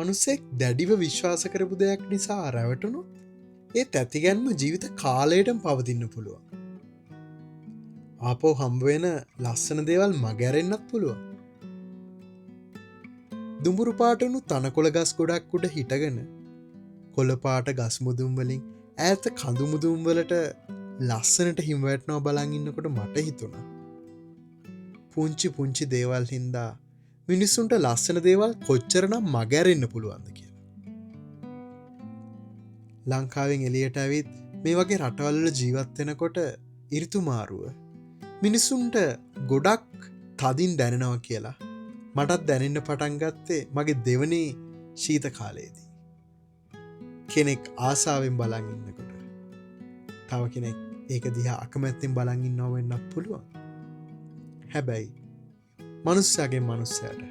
මනුස්සෙක් දැඩිව විශ්වාස කරපු දෙයක් නිසා රැවටුණු ඒ ඇතිගැන්ම ජීවිත කාලයටම පවතින්න පුළුවන්. ආපෝ හම්බුවෙන ලස්සන දේවල් මගැරෙන්න්නත් පුළුවන්. දුඹුරුපාටනු තනකොළ ගස් ගොඩක් උඩ හිටගෙන කොළපාට ගස් මුදුම්වලින් ඇත කඳුමුදුම්වලට ලස්සනට හිමවැටනෝ බලන් ඉන්නකොට මට හිතුණා. පුංචි පුංචි දේවල් හින්දා මිනිස්සුන්ට ලස්සන දේවල් කොච්චරනම් මගැරෙන්න්න පුළුවන්ද කියලා. ලංකාවෙන් එලියට ඇවිත් මේ වගේ රටවල්ල ජීවත්වෙනකොට ඉරිතුමාරුව මිනිස්සුන්ට ගොඩක් තදින් දැනෙනව කියලා මටත් දැනෙන්න පටන්ගත්තේ මගේ දෙවනි ශීත කාලයේදී. කෙනෙක් ආසාාවෙන් බලන් ඉන්නකොට තව කෙනෙක් ඒක දිහා අකමැත්තෙන් බලන් ඉන්නව වෙන්නත් පුළුවන්. හැබැයි මනුස්සයාගේ මනුස්සයට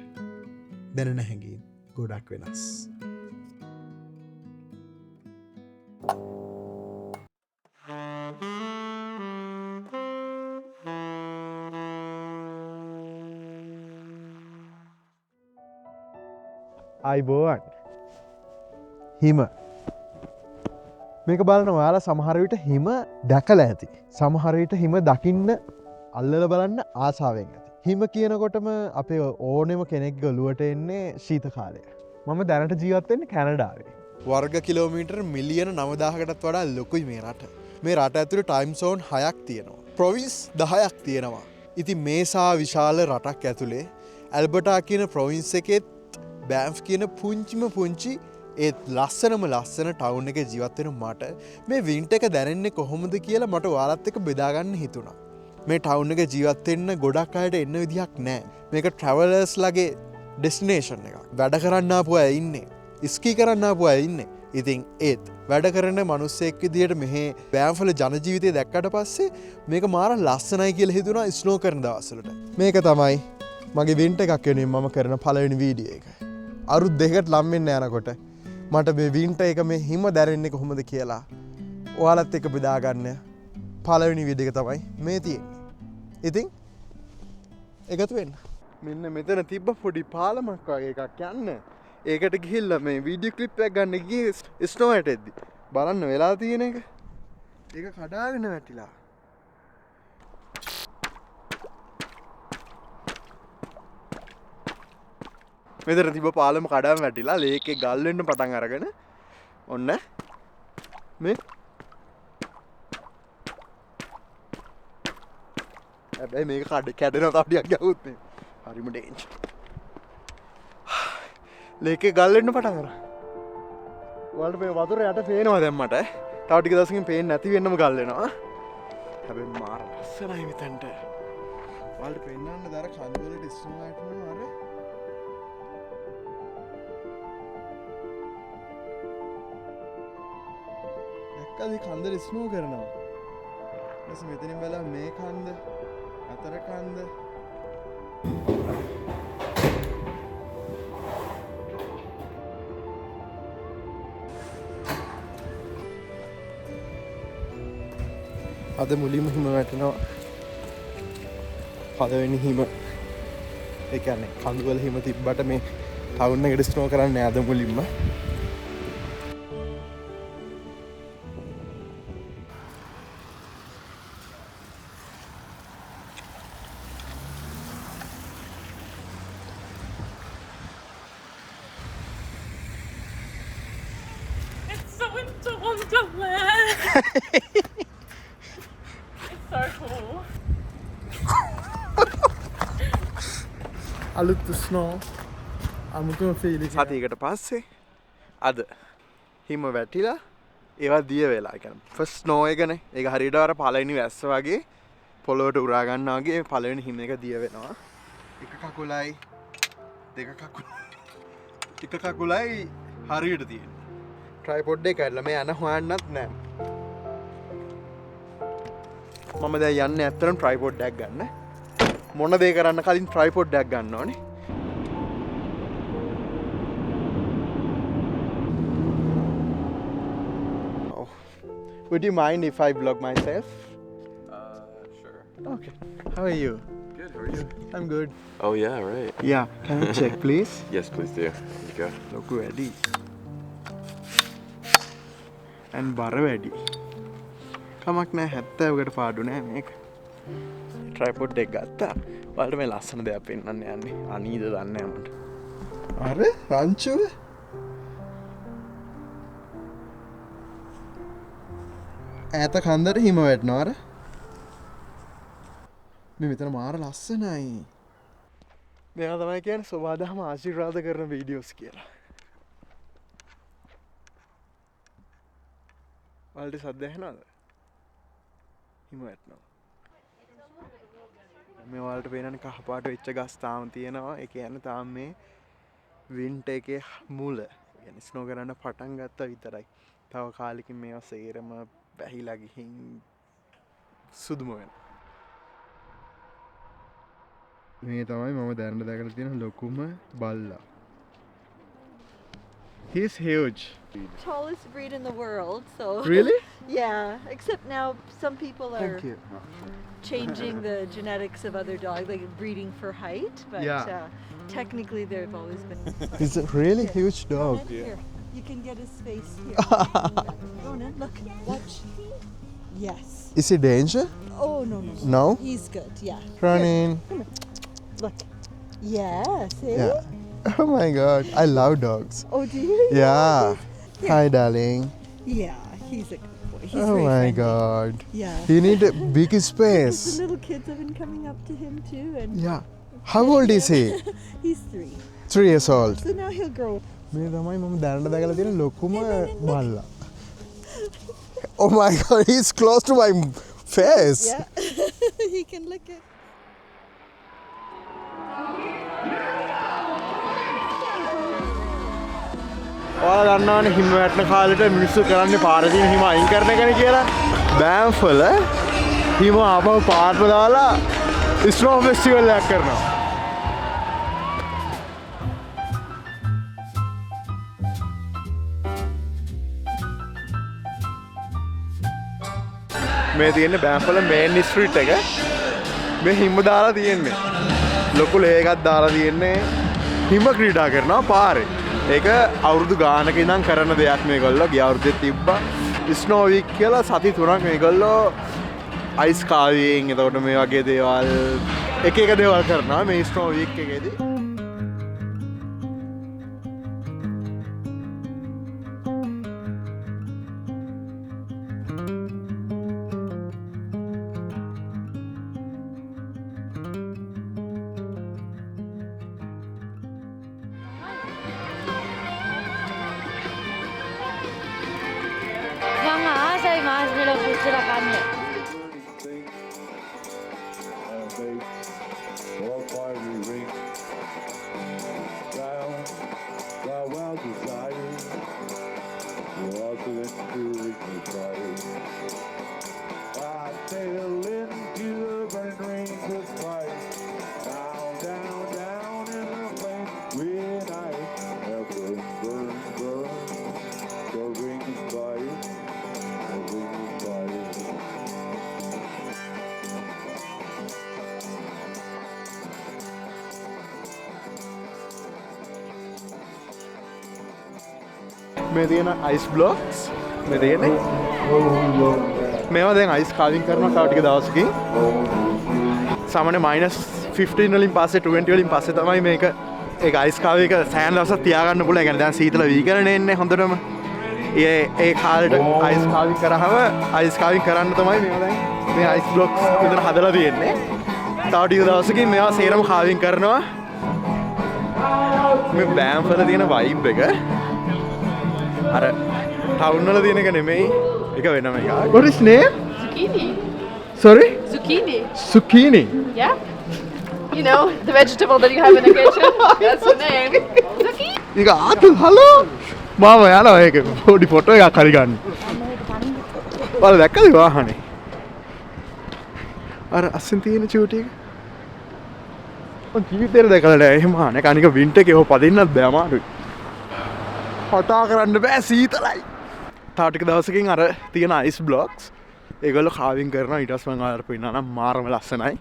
දැනෙන හැඟීම් ගොඩක් වෙනස්. අයිබෝවන් හිම මේක බලන ඔයාලා සමහරවිට හිම දැකල ඇති. සමහරවිට හිම දකින්න අල්ලල බලන්න ආසාාවෙන් ඇති. හිම කියනකොටම අපේ ඕනෙම කෙනෙක් ගලුවට එන්නේ ශීත කාලය. මම දැනට ජීවත්වෙන්නේ කැනඩාවේ. වර්ග කිලෝමීටර් මිලියන 9,000කටත් වඩා ලොකුයි මේ රට. මේ රට ඇතුළේ ටයිම් සෝන් 6ක් තියෙනවා. ප්‍රොවින්ස් 10ක් තියෙනවා. ඉතින් මේසා විශාල රටක් ඇතුලේ ඇල්බර්ටා කියන ප්‍රොවින්ස් එකෙත් බෑම්ෆ් කියන පුංචිම පුංචි ඒත් ලස්සනම ලස්සන ටවුන් එක ජීවත්වෙන මට මේ වින්ට එක දැනෙන්නේ කොහොමද කියලා මට ඔයාලත් එක්ක බෙදාගන්න හිතුණා. මේ ටවුන් එක ජීවත්වෙන්න ගොඩක් අයට එන්න විදිහක් නෑ. මේක ට්‍රැවලර්ස් ලගේ ඩෙස්ටිනේෂන් එක. වැඩ කරන්න ආපු අය ඉන්නේ. ස්කී කරන්න ආපු අය ඉන්නේ. ඉතින් ඒත් වැඩ කරන මනුස්සෙක් විදියට මෙහි බෑම්ෆල ජනජීවිතය දැක්කට පස්සේ මේක මාර ලස්සනයි කියලා හිතුණා ස්නෝ කරන දවස්වලට. මේක තමයි මගේ වින්ට එකක් වෙනුවෙන් මම කරන පළවෙනි වීඩියෝ එක. අරුත් දෙකට ලම්වෙන්න යනකොට මට මේ වින්ට එක මේ හිම දැරෙන්නේ කොහොමද කියලා ඔයාලත් එක්ක බෙදාගන්න පළවෙනි වීඩියෝ එක තමයි මේ තියෙන්නේ. ඉතින් එකතු වෙන්න. මෙන්න මෙතන තිබ්බ පොඩි පාලමක් වගේ එකක් යන්න. ඒකට ගිහිල්ලා මේ වීඩියෝ ක්ලිප් එකක් ගන්න ගියේ ස්නෝ ඇටෙද්දි. බලන්න වෙලා තියෙන එක. ඒක කඩාගෙන වැටිලා. මෙතන තිබ්බ පාලම කඩාම වැටිලා ලේකේ ගල් වෙන්න පටන් අරගෙන ඔන්න මේ හැබැයි මේක කැඩෙනවා තව ටිකක් ගියොත් මේ හරිම ඩේන්ජර්. ලේකේ ගල් වෙන්න පටන් අරන්. ඔයාලට මේ වතුර යට පේනවා දැන් මට. තව ටික දවසකින් පේන්නේ නැති වෙන්නම ගල් වෙනවා. හැබැයි මාර ලස්සනයි මෙතනට. ඔයාලට පෙන්නන්න දර කඳු වලට ස්නෝ වැටෙනවා අර. දැක්කද කන්දේ ස්නෝ කරනවා. ඊට මෙතනින් බලලා මේ කන්ද අතර කන්ද අද මුලින්ම හිම වැටෙනවා. පළවෙනි හිම. ඒ කියන්නේ කඳුවල හිම තිබ්බට මේ ටවුන් එකට ස්නෝ කරන්නේ අද මුලින්ම. It's so into Wonderland. It's so cool. අලුත් ස්නෝ අමුතුම ෆීලිං. සතියකට පස්සේ අද හිම වැටිලා ඒවා දිය වෙලා. ඒ කියන්නේ ෆස්ට් ස්නෝ එකනේ. ඒක හරියට අර පළවෙනි වැස්ස වගේ පොළොවට උරා ගන්නවා වගේ පළවෙනි හිම එක දිය වෙනවා. එක කකුලයි දෙක කකුලයි හරියට තියෙනවා. ට්‍රයිපොඩ් එක ඇරලා මේ යන හොයන්නත් නෑ. මම දැන් යන්නේ ඇත්තටම ට්‍රයිපොඩ් එකක් ගන්න. මොන දේ කරන්න කලින් ට්‍රයිපොඩ් එකක් ගන්න ඕනේ. Would you mind if I vlog myself? Sure. Okay. How are you? Good. How are you? I'm good. Oh yeah, right. Yeah, can you check please? Yes, please do. Here you go. ලොකු වැඩි. and බර වැඩි. කමක් නෑ 70කට පාඩු නෑ මේක. Tripod එක ගත්තා. ඔයාලට මේ ලස්සන දෙයක් පෙන්වන්න යන්නේ. අනීද දන්නේ නෑ මට. අර රංචුව ඈත කන්දට හිම වැටෙනවා අර. මේ මෙතන මාර ලස්සනයි. මේවා තමයි කියන්නේ සෝවාදහම ආශිර්වාද කරන වීඩියෝස් කියලා. ඔයාලට සද්ද ඇහෙනවද? හිම වැටෙනවා. මේ ඔයාලට පේනනේ කහපාට වෙච්ච ගස් තාම තියෙනවා. ඒ කියන්නේ තාම මේ වින්ටර් එකේ මුල. يعني ස්නෝ කරන්න පටන් ගත්තා විතරයි. තව කාලෙකින් මේවා සේරම පැහිලා ගිහින් සුදුම වෙනවා. මේ තමයි මම දැනට දැකලා තියෙන ලොකුම බල්ලා. He's huge. Tallest breed in the world, so Really? yeah, except now some people are Thank you. changing the genetics of other dogs, like breeding for height, but Yeah. technically they've always been He's a really huge dog. Here, you can get his face here. Ronan, look, watch. Yes. Is he danger? Oh no no. No? He's good. Yeah. Running. Look. Yeah. See? Yeah. Oh my god. I love dogs. Oh, do you? Yeah. Hi darling. Yeah. He's a good boy. He's Oh very my friendly. god. Yeah. He need a big The space. little kids have been coming up to him too, and Yeah. How old is he? he's 3. 3 years old. So now he'll grow. මේ තමයි මම දැනට දැකලා තියෙන ලොකුම බල්ලා. Oh my god, he's close to my face. Yeah. He can lick it. ඔයාලා දන්නවනේ හිම වැටෙන කාලෙට මිනිස්සු කරන්නේ පාරේ තියෙන හිම අයින් කරන එකනේ කියලා. බෑම්ෆල හිම ආපහු පාරට දාලා ස්නෝ ෆෙස්ටිවල් එකක් කරනවා. මේ තියෙන්නේ බෑම්ෆල මේන් ස්ට්‍රීට් එක. මේ හිම දාලා තියෙන්නේ. ලොකු ලේ එකක් දාලා තියෙන්නේ. හිම ක්‍රීඩා කරනවා පාරේ. ඒක අවුරුදු ගානක ඉඳන් කරන දෙයක් මේගොල්ලෝ. ගිය අවුරුද්දේ තිබ්බා ස්නෝ වීක් කියලා සති 3ක් මේගොල්ලෝ අයිස් කාවියෙන් එතකොට මේ වගේ දේවල් එක එක දේවල් කරනවා මේ ස්නෝ වීක් එකේදී. මං ආසයි මාස්මෙලෝ පුච්චලා කන්න. මේ තියෙන අයිස් බ්ලොක්ස් මේ තියෙන්නේ. මේවා දැන් අයිස් කාවින් කරනවා තව ටික දවසකින්. සාමාන්‍ය -15 වලින් පස්සේ 20 වලින් පස්සේ තමයි මේක ඒක අයිස් කාවින් එක සෑහෙන දවසක් තියාගන්න පුළුවන්. ඒ කියන්නේ දැන් සීතල වීකරණේ එන්නේ හොඳටම. ඒ කාලෙට අයිස් කාවින් කරාම අයිස් කාවින් කරන්න තමයි මේවා දැන් මේ අයිස් බ්ලොක්ස් මෙතන හදලා තියෙන්නේ. තව ටික දවසකින් මේවා සේරම කාවින් කරනවා. මේ බෑම්ෆල තියෙන වයිබ් එක අර ටවුන් වල තියෙන එක නෙමෙයි. ඒක වෙනම එකක්. What is name? Zucchini. Sorry? Zucchini. Zucchini. Yeah. You know, the vegetable that you have in the kitchen. That's the name. Zucchini. ඒක ආතු හලෝ. මාම යනවා ඒක පොඩි ෆොටෝ එකක් හරි ගන්න. ඔයාලා දැක්කද වාහනේ? අර අස්සෙන් තියෙන චූටි එක. මම ජීවිතේට දැකලා නැහැ එහෙම අනේ කනික වින්ටර් එකේ ඔය පදින්නත් බෑ අමාරුයි. කතා කරන්න බෑ සීතලයි. තව ටික දවසකින් අර තියෙන අයිස් බ්ලොක්ස් ඒගොල්ලෝ කාවින් කරනවා. ඊට පස්සේ මම ආයෙත් පෙන්නනවා නම් මාරම ලස්සනයි.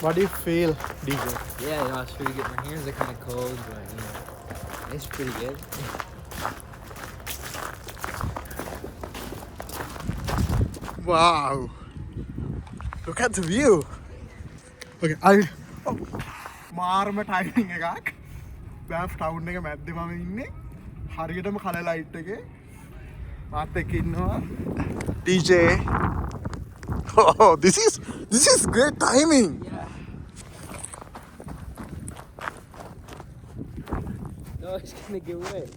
What do you feel, DJ? Yeah, no, it's pretty good. My hands are kind of cold, but you know, it's pretty good. Wow. Look at the view. Okay, මාර්ම ටයිමිං එකක්. බෑෆ් ටවුන් එක මැද්දේ මම ඉන්නේ. හරියටම කලර් ලයිට් එකේ. මාත් එක්ක ඉන්නවා DJ. Oh, this is great timing. No, it's gonna get wet.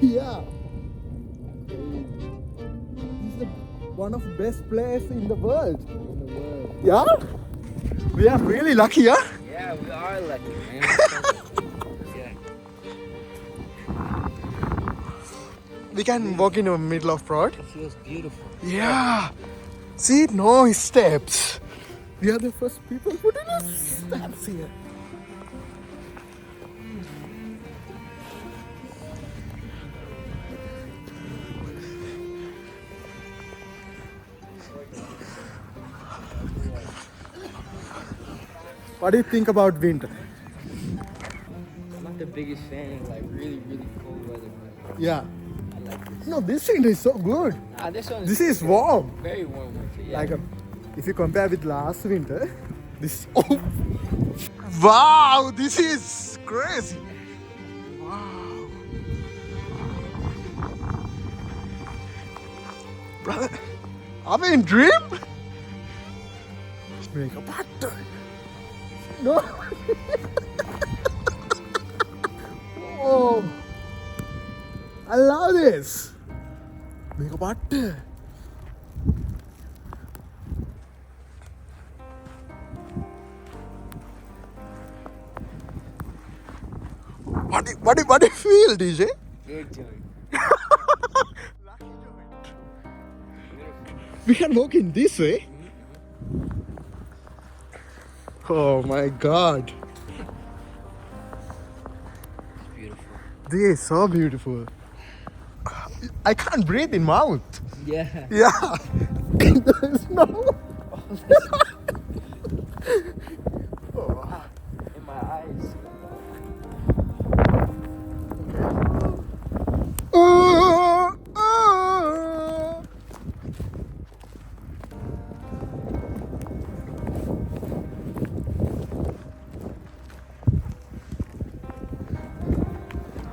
Yeah. This is one of the best places in the world. Yeah? We are really lucky, huh? Yeah, we are lucky, man. Yeah. We can walk in the middle of road. It feels beautiful. Yeah. See, no steps. We are the first people putting us steps here. What do you think about winter? I'm not the biggest fan of like really, really cold weather, but Yeah. I like this. No, this winter is so good. This one This is warm. very warm winter. Yeah. Like if you compare with last winter, this. Oh, wow! This is crazy. Wow, brother, are we in dream? Let's make a butter. No. Oh, I love this. Make a butter. What do you feel, DJ? Good joint. We can walk in this way. Oh my God. Beautiful. This is so beautiful. I can't breathe in mouth. Yeah. Yeah. There's no. In my eyes.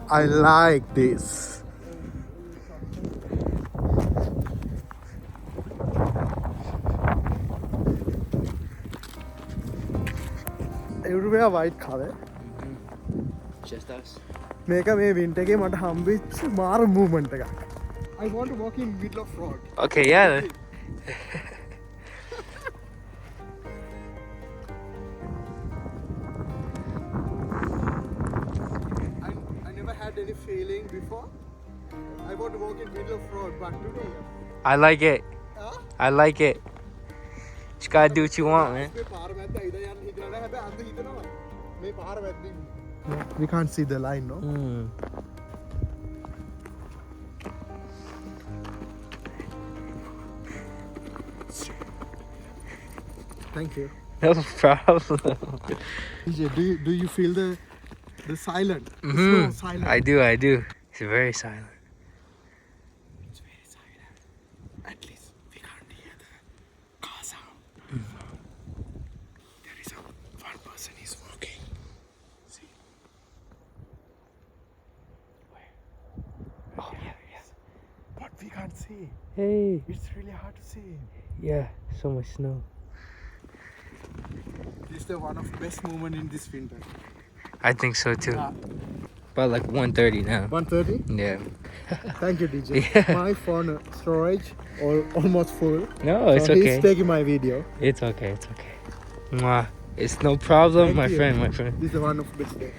I like this. Everywhere white color. Just us. මේක මේ winter එකේ මට හම්බෙච්ච මාර movement එකක්. I want to walk in middle of road. Okay, yeah. I never had any feeling before. I want to walk in middle of road, but today. I like it. Huh? I like it. Just gotta do what you want, man. මේ පාර මැද්ද ඉඳ යන්න හිතනවා නෑ හැබැයි අන්ත හිතනවා. මේ පාර මැද්දින්. We can't see the line, no? Thank you. No problem. DJ, do you feel the silent? The slow silent. I do. It's very silent. It's very silent. At least we can't hear the car sound. There is one person is walking. See? Where? Oh yeah. But we can't see. Hey. It's really hard to see. Yeah. So much snow. This is the one of the best moment in this winter. I think so too. Yeah. About like 1:30 now. 1:30? Yeah. Thank you, DJ. Yeah. My phone storage almost full. No, it's So okay. He's taking my video. It's okay. Mwah. It's no problem, Thank my you. friend. This is one of the best days.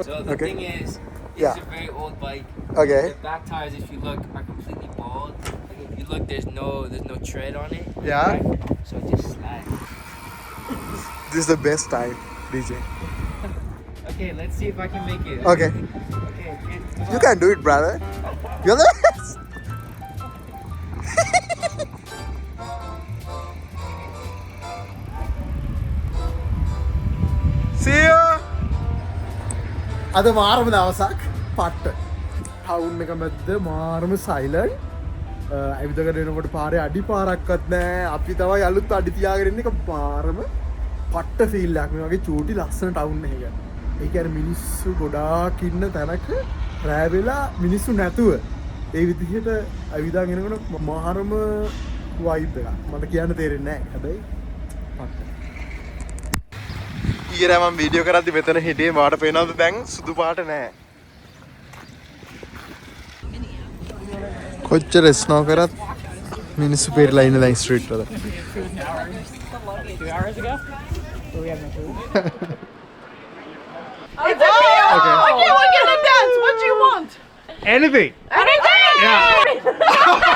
So the Okay. thing is, Yeah. it's a very old bike. Okay. The back tires, if you look, are completely bald. Like if you look, there's no tread on it. Yeah. Right? So it just slides. This is the best time, DJ. Okay, let's see if I can make it. Okay. Okay, 10, You can do it, brother. You're the best. See you. අද මාරම දවසක් පට්ට town එක මැද්ද මාරම silent ඇවිදකට එනකොට පාරේ අඩි පාරක්වත් නෑ අපි තමයි අලුත් අඩි තියාගෙන ඉන්නේ එක මාරම පට්ට ෆීල් එකක් මේ වගේ චූටි ලස්සන ටවුන් එකක ඒ කියන්නේ මිනිස්සු ගොඩාක් ඉන්න තැනක රෑ වෙලා මිනිස්සු නැතුව ඒ විදිහට ඇවිදාගෙන එනකොට මාරම වයිබ් එකක් මට කියන්න තේරෙන්නේ නෑ හැබැයි පට්ට ඊයේ මම වීඩියෝ කරද්දි මෙතන හිටියේ මාට පේනවද දැන් සුදු පාට නෑ කොච්චර ස්නෝ කරත් මිනිස්සු පෙරලා ඉන්න දැන් ස්ට්‍රීට් වල 2 hours ago? But we have no food. It's okay. Okay, we're gonna dance. What do you want? Anything! Anything! Yeah.